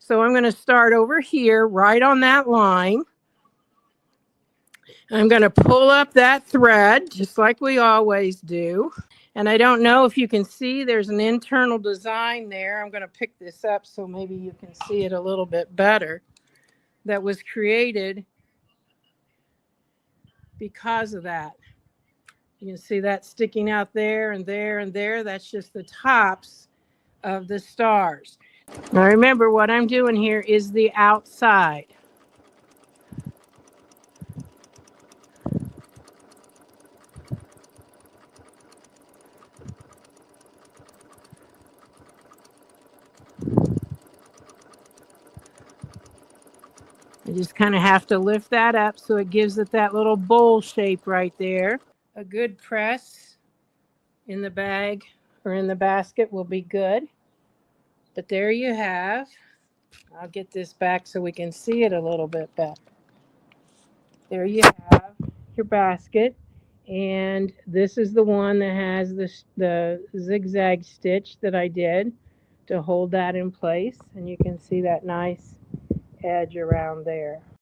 So I'm going to start over here, right on that line. I'm going to pull up that thread, just like we always do. And I don't know if you can see, there's an internal design there. I'm going to pick this up so maybe you can see it a little bit better. That was created because of that. You can see that sticking out there and there and there. That's just the tops of the stars. Now remember, what I'm doing here is the outside. I just kind of have to lift that up so it gives it that little bowl shape right there. A good press in the bag or in the basket will be good. But there you have. I'll get this back so we can see it a little bit better. There you have your basket. And this is the one that has the zigzag stitch that I did to hold that in place. And you can see that nice edge around there.